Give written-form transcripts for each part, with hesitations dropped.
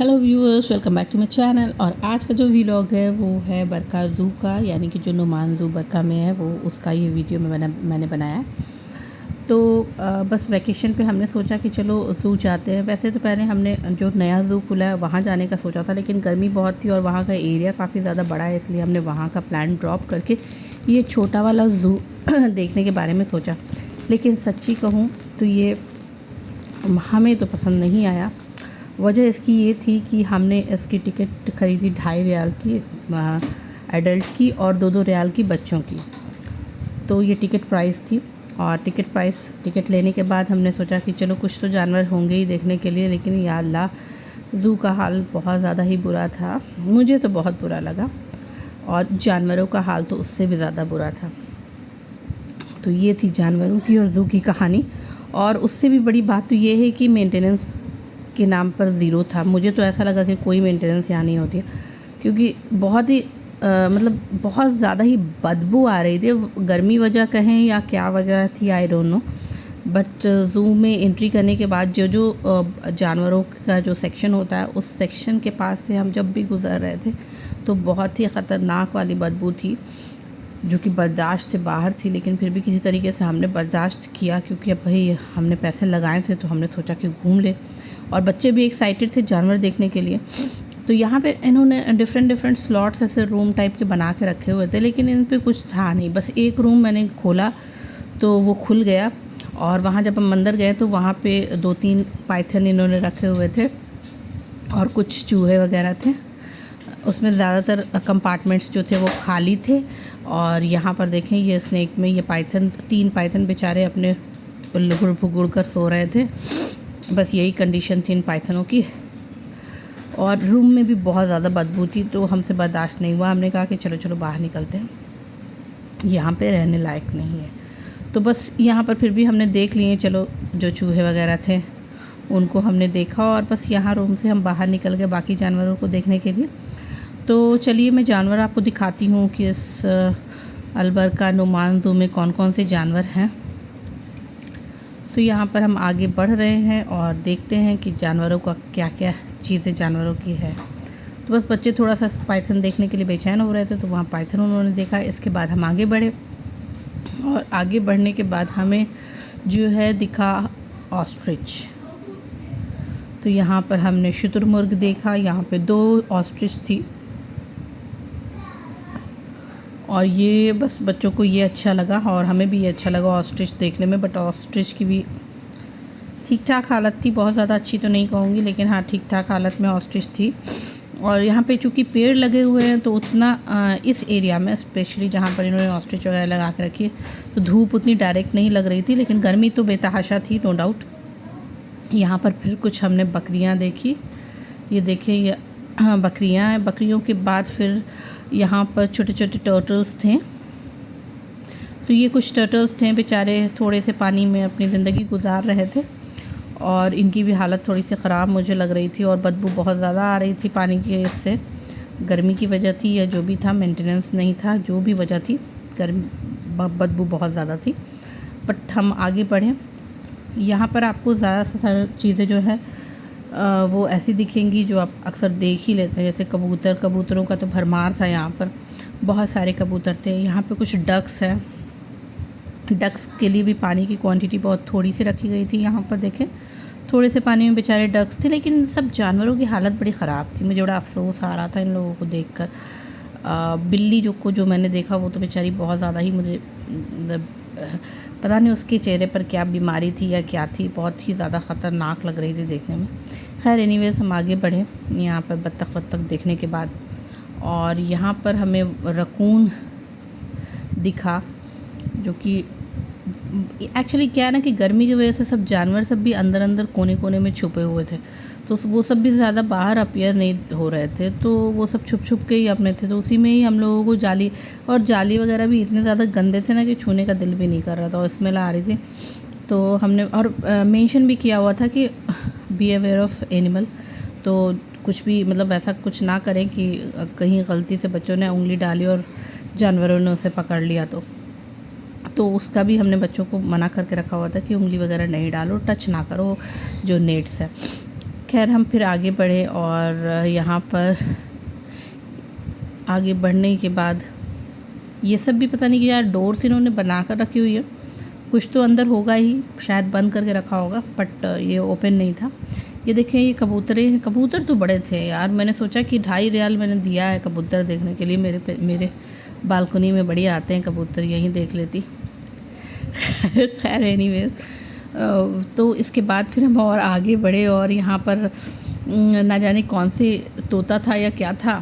Hello viewers, welcome back to my channel. और आज का जो व्लॉग है वो है बरका ज़ू का, यानी कि जो नुमान ज़ू बरका में है वो उसका ये वीडियो मैंने बनाया। तो बस वैकेशन पे हमने सोचा कि चलो ज़ू जाते हैं। वैसे तो पहले हमने जो नया ज़ू खुला है वहाँ जाने का सोचा था, लेकिन गर्मी बहुत थी और वहाँ का एरिया काफ़ी ज़्यादा बड़ा है, इसलिए हमने वहाँ का प्लान ड्रॉप करके ये छोटा वाला ज़ू देखने के बारे में सोचा। लेकिन सच्ची कहूँ तो ये हमें तो पसंद नहीं आया। वजह इसकी ये थी कि हमने इसकी टिकट ख़रीदी 2.5 रियाल की एडल्ट की और 2-2 रियाल की बच्चों की। तो ये टिकट प्राइस थी। और टिकट लेने के बाद हमने सोचा कि चलो कुछ तो जानवर होंगे ही देखने के लिए, लेकिन या अल्लाह ज़ू का हाल बहुत ज़्यादा ही बुरा था। मुझे तो बहुत बुरा लगा और जानवरों का हाल तो उससे भी ज़्यादा बुरा था। तो ये थी जानवरों की और ज़ू की कहानी। और उससे भी बड़ी बात तो ये है कि मेंटेनेंस के नाम पर ज़ीरो था। मुझे तो ऐसा लगा कि कोई मेंटेनेंस यहाँ नहीं होती है, क्योंकि बहुत ही मतलब बहुत ज़्यादा ही बदबू आ रही थी। गर्मी वजह कहें या क्या वजह थी, I don't know. But zoo में एंट्री करने के बाद जो जानवरों का जो सेक्शन होता है, उस सेक्शन के पास से हम जब भी गुज़र रहे थे तो बहुत ही ख़तरनाक वाली बदबू थी, जो कि बर्दाश्त से बाहर थी। लेकिन फिर भी किसी तरीके से हमने बर्दाश्त किया, क्योंकि अब भाई हमने पैसे लगाए थे तो हमने सोचा कि घूम ले। और बच्चे भी एक्साइटेड थे जानवर देखने के लिए। तो यहाँ पे इन्होंने डिफरेंट स्लॉट्स ऐसे रूम टाइप के बना के रखे हुए थे, लेकिन इन पे कुछ था नहीं। बस एक रूम मैंने खोला तो वो खुल गया, और वहाँ जब हम अंदर गए तो वहाँ पे 2-3 पाइथन इन्होंने रखे हुए थे और कुछ चूहे वगैरह थे। उसमें ज़्यादातर कंपार्टमेंट्स जो थे वो खाली थे। और यहाँ पर देखें, ये स्नेक में ये 3 पाइथन बेचारे अपने लुगुड़ फुगुड़ कर सो रहे थे। बस यही कंडीशन थी इन पाइथनों की। और रूम में भी बहुत ज़्यादा बदबू थी, तो हमसे बर्दाश्त नहीं हुआ। हमने कहा कि चलो बाहर निकलते हैं, यहाँ पे रहने लायक नहीं है। तो बस यहाँ पर फिर भी हमने देख लिए, चलो जो चूहे वगैरह थे उनको हमने देखा, और बस यहाँ रूम से हम बाहर निकल गए बाकी जानवरों को देखने के लिए। तो चलिए मैं जानवर आपको दिखाती हूँ कि इस अलबरका नुमान ज़ू में कौन कौन से जानवर हैं। तो यहाँ पर हम आगे बढ़ रहे हैं और देखते हैं कि जानवरों का क्या क्या चीज़ें जानवरों की है। तो बस बच्चे थोड़ा सा पाइथन देखने के लिए बेचैन हो रहे थे, तो वहाँ पाइथन उन्होंने देखा। इसके बाद हम आगे बढ़े, और आगे बढ़ने के बाद हमें जो है दिखा ऑस्ट्रिच। तो यहाँ पर हमने शुतुरमुर्ग देखा। यहाँ पे 2 ऑस्ट्रिच थी, और ये बस बच्चों को ये अच्छा लगा और हमें भी ये अच्छा लगा ऑस्ट्रिच देखने में। बट ऑस्ट्रिच की भी ठीक ठाक हालत थी, बहुत ज़्यादा अच्छी तो नहीं कहूँगी, लेकिन हाँ ठीक ठाक हालत में ऑस्ट्रिच थी। और यहाँ पे चूँकि पेड़ लगे हुए हैं तो उतना इस एरिया में स्पेशली जहाँ पर इन्होंने ऑस्ट्रिच वगैरह लगा के रखी है, तो धूप उतनी डायरेक्ट नहीं लग रही थी, लेकिन गर्मी तो बेतहाशा थी, नो डाउट। यहाँ पर फिर कुछ हमने बकरियाँ देखी। ये देखिए, ये बकरियाँ हैं। बकरियों के बाद फिर यहाँ पर छोटे छोटे टर्टल्स थे। तो ये कुछ टर्टल्स थे, बेचारे थोड़े से पानी में अपनी ज़िंदगी गुजार रहे थे, और इनकी भी हालत थोड़ी सी ख़राब मुझे लग रही थी, और बदबू बहुत ज़्यादा आ रही थी पानी की। इससे गर्मी की वजह थी या जो भी था, मेंटेनेंस नहीं था, जो भी वजह थी, गर्मी बदबू बहुत ज़्यादा थी। बट हम आगे बढ़े। यहाँ पर आपको ज़्यादा से सारी चीज़ें जो है वो ऐसी दिखेंगी जो आप अक्सर देख ही लेते हैं, जैसे कबूतरों का तो भरमार था। यहाँ पर बहुत सारे कबूतर थे। यहाँ पे कुछ डक्स हैं। डक्स के लिए भी पानी की क्वांटिटी बहुत थोड़ी सी रखी गई थी। यहाँ पर देखें, थोड़े से पानी में बेचारे डक्स थे, लेकिन सब जानवरों की हालत बड़ी ख़राब थी। मुझे बड़ा अफसोस आ रहा था इन लोगों को देखकर। बिल्ली जो मैंने देखा वो तो बेचारी बहुत ज़्यादा ही, मुझे पता नहीं उसके चेहरे पर क्या बीमारी थी या क्या थी, बहुत ही ज़्यादा ख़तरनाक लग रही थी देखने में। खैर एनीवेज हम आगे बढ़े यहाँ पर बत्तख देखने के बाद, और यहाँ पर हमें रकून दिखा, जो कि एक्चुअली क्या है ना कि गर्मी की वजह से सब जानवर सब भी अंदर कोने में छुपे हुए थे, तो वो सब भी ज़्यादा बाहर अपीयर नहीं हो रहे थे, तो वो सब छुप के ही अपने थे। तो उसी में ही हम लोगों को जाली वगैरह भी इतने ज़्यादा गंदे थे ना कि छूने का दिल भी नहीं कर रहा था, और स्मेल आ रही थी। तो हमने और मेंशन भी किया हुआ था कि बी अवेयर ऑफ एनिमल, तो कुछ भी मतलब वैसा कुछ ना करें कि कहीं गलती से बच्चों ने उंगली डाली और जानवरों ने उसे पकड़ लिया। तो उसका भी हमने बच्चों को मना करके रखा हुआ था कि उंगली वगैरह नहीं डालो, टच ना करो जो नेट्स है। खैर हम फिर आगे बढ़े और यहाँ पर आगे बढ़ने के बाद ये सब भी पता नहीं कि यार डोर्स इन्होंने बना कर रखी हुई है, कुछ तो अंदर होगा ही, शायद बंद करके रखा होगा, बट ये ओपन नहीं था। ये देखें ये कबूतरें हैं, कबूतर तो बड़े थे यार, मैंने सोचा कि 2.5 रियाल मैंने दिया है कबूतर देखने के लिए, मेरे बालकनी में बड़ी आते हैं कबूतर, यहीं देख लेती। खैर एनीवेज, तो इसके बाद फिर हम और आगे बढ़े और यहाँ पर ना जाने कौन से तोता था या क्या था,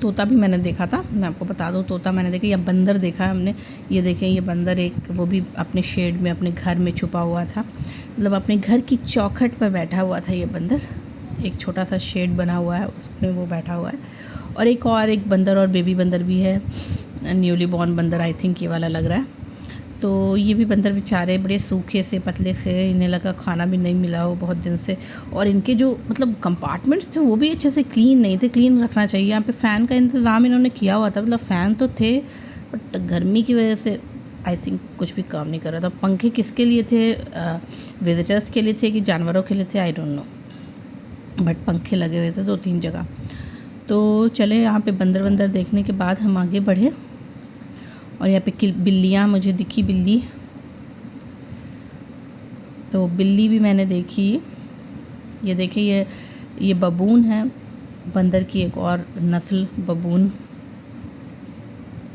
तोता भी मैंने देखा था, मैं आपको बता दूं, तोता मैंने देखा या बंदर देखा है हमने। ये देखें ये बंदर एक, वो भी अपने शेड में अपने घर में छुपा हुआ था, मतलब अपने घर की चौखट पर बैठा हुआ था ये बंदर, एक छोटा सा शेड बना हुआ है उसमें वो बैठा हुआ है। और एक बंदर और बेबी बंदर भी है, न्यूली बॉर्न बंदर आई थिंक ये वाला लग रहा है। तो ये भी बंदर बेचारे बड़े सूखे से पतले से, इन्हें लगा खाना भी नहीं मिला हो बहुत दिन से, और इनके जो मतलब कंपार्टमेंट्स थे वो भी अच्छे से क्लीन नहीं थे, क्लीन रखना चाहिए। यहाँ पे फ़ैन का इंतज़ाम इन्होंने किया हुआ था, मतलब फ़ैन तो थे बट गर्मी की वजह से आई थिंक कुछ भी काम नहीं कर रहा था। पंखे किसके लिए थे, विजिटर्स के लिए थे कि जानवरों के लिए थे, आई डोंट नो, बट पंखे लगे हुए थे 2-3 जगह। तो चले यहाँ पे बंदर देखने के बाद हम आगे बढ़े और यहाँ पे बिल्लियाँ मुझे दिखी, बिल्ली, तो बिल्ली भी मैंने देखी। ये देखिए ये बबून है, बंदर की एक और नस्ल, बबून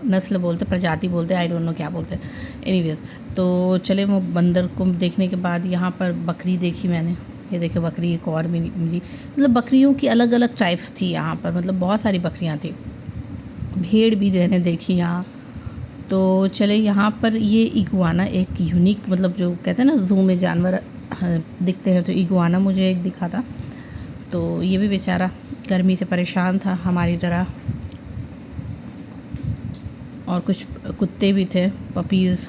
नस्ल बोलते, प्रजाति बोलते, आई डोंट नो क्या बोलते हैं, एनीवेज। तो चले वो बंदर को देखने के बाद यहाँ पर बकरी देखी मैंने, ये देखिए बकरी एक और मिली, मतलब बकरियों की अलग अलग टाइप्स थी यहाँ पर, मतलब बहुत सारी बकरियाँ थी। भेड़ भी मैंने देखी यहाँ। तो चले यहाँ पर ये इगुआना, एक यूनिक, मतलब जो कहते हैं ना ज़ू में जानवर दिखते हैं, तो इगुआना मुझे एक दिखा था। तो ये भी बेचारा गर्मी से परेशान था हमारी तरह, और कुछ कुत्ते भी थे, पपीज़,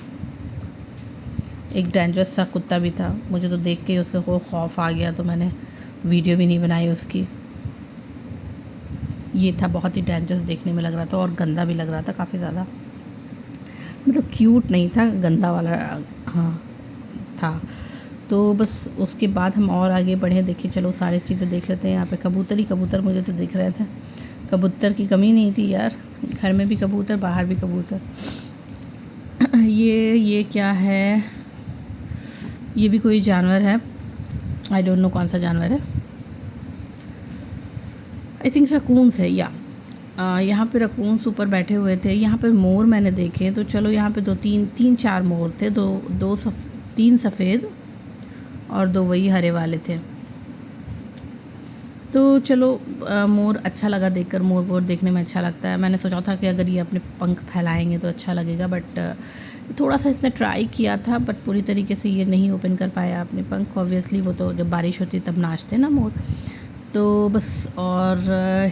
एक डेंजरस सा कुत्ता भी था, मुझे तो देख के उससे को खौफ आ गया, तो मैंने वीडियो भी नहीं बनाई उसकी। ये था बहुत ही डेंजरस देखने में लग रहा था, और गंदा भी लग रहा था काफ़ी ज़्यादा, मतलब क्यूट नहीं था, गंदा वाला हाँ था। तो बस उसके बाद हम और आगे बढ़े, देखिए चलो सारी चीज़ें देख लेते हैं। यहाँ पे कबूतर ही कबूतर मुझे तो दिख रहे थे, कबूतर की कमी नहीं थी यार, घर में भी कबूतर, बाहर भी कबूतर। ये क्या है, ये भी कोई जानवर है, आई डोंट नो कौन सा जानवर है, आई थिंक रकून्स है या यहाँ पे रकून्स ऊपर बैठे हुए थे। यहाँ पे मोर मैंने देखे, तो चलो यहाँ पे 3-4 मोर थे, 3 सफ़ेद और 2 वही हरे वाले थे। तो चलो मोर अच्छा लगा देखकर, मोर वोर देखने में अच्छा लगता है। मैंने सोचा था कि अगर ये अपने पंख फैलाएंगे तो अच्छा लगेगा, बट थोड़ा सा इसने ट्राई किया था, बट पूरी तरीके से ये नहीं ओपन कर पाया अपने पंख। ऑब्वियसली वो तो जब बारिश होती तब नाचते ना मोर। तो बस, और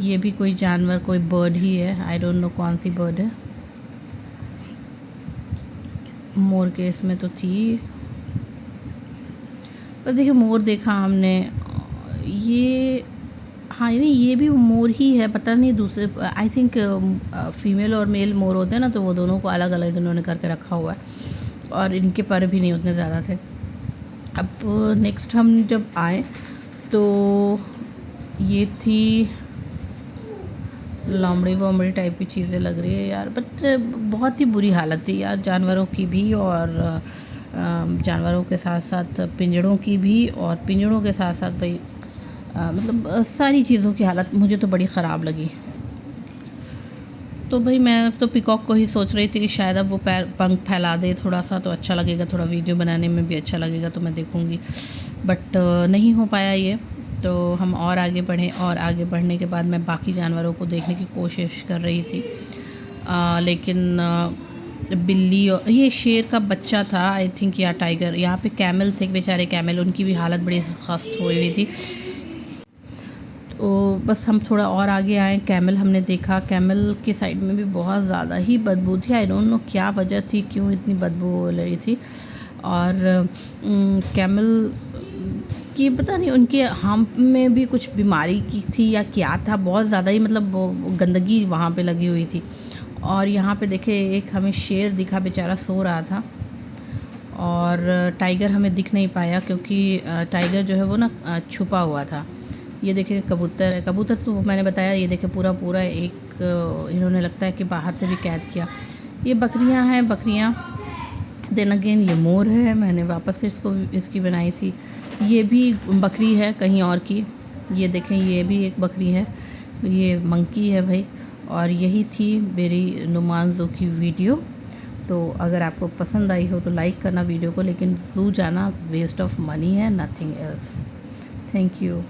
ये भी कोई जानवर, कोई बर्ड ही है, आई डोंट नो कौन सी बर्ड है। मोर के इसमें तो थी, पर देखिए मोर देखा हमने, ये हाँ नहीं ये भी मोर ही है, पता नहीं दूसरे, आई थिंक फीमेल और मेल मोर होते हैं ना, तो वो दोनों को अलग अलग इन्होंने करके रखा हुआ है, और इनके पर भी नहीं उतने ज़्यादा थे। अब नेक्स्ट हम जब आए तो ये थी लोमड़ी वोमड़ी टाइप की चीज़ें लग रही है यार, बट बहुत ही बुरी हालत थी यार जानवरों की भी, और जानवरों के साथ साथ पिंजड़ों की भी, और पिंजड़ों के साथ साथ भाई मतलब सारी चीज़ों की हालत मुझे तो बड़ी ख़राब लगी। तो भाई मैं तो पिकॉक को ही सोच रही थी कि शायद अब वो पंख फैला दे थोड़ा सा, तो अच्छा लगेगा, थोड़ा वीडियो बनाने में भी अच्छा लगेगा, तो मैं देखूँगी, बट नहीं हो पाया ये। तो हम और आगे बढ़े, और आगे बढ़ने के बाद मैं बाकी जानवरों को देखने की कोशिश कर रही थी, लेकिन बिल्ली और ये शेर का बच्चा था आई थिंक, या टाइगर, यहाँ पे कैमल थे बेचारे, कैमल, उनकी भी हालत बड़ी खस्त हुई थी। तो बस हम थोड़ा और आगे आए, कैमल हमने देखा, कैमल के साइड में भी बहुत ज़्यादा ही बदबू थी, आई डोंट नो क्या वजह थी, क्यों इतनी बदबू हो रही थी। और कैमल कि पता नहीं उनके हम्प में भी कुछ बीमारी की थी या क्या था, बहुत ज़्यादा ही मतलब वो गंदगी वहाँ पे लगी हुई थी। और यहाँ पे देखे एक हमें शेर दिखा, बेचारा सो रहा था, और टाइगर हमें दिख नहीं पाया क्योंकि टाइगर जो है वो ना छुपा हुआ था। ये देखिए कबूतर है, कबूतर तो मैंने बताया, ये देखिए पूरा पूरा एक इन्होंने लगता है कि बाहर से भी कैद किया। ये बकरियां हैं, बकरियां। देन अगेन ये मोर है, मैंने वापस से इसकी बनाई थी। ये भी बकरी है कहीं और की, ये देखें ये भी एक बकरी है, ये मंकी है भाई। और यही थी मेरी नुमान ज़ू की वीडियो। तो अगर आपको पसंद आई हो तो लाइक करना वीडियो को, लेकिन ज़ू जाना वेस्ट ऑफ मनी है, नथिंग एल्स। Thank you.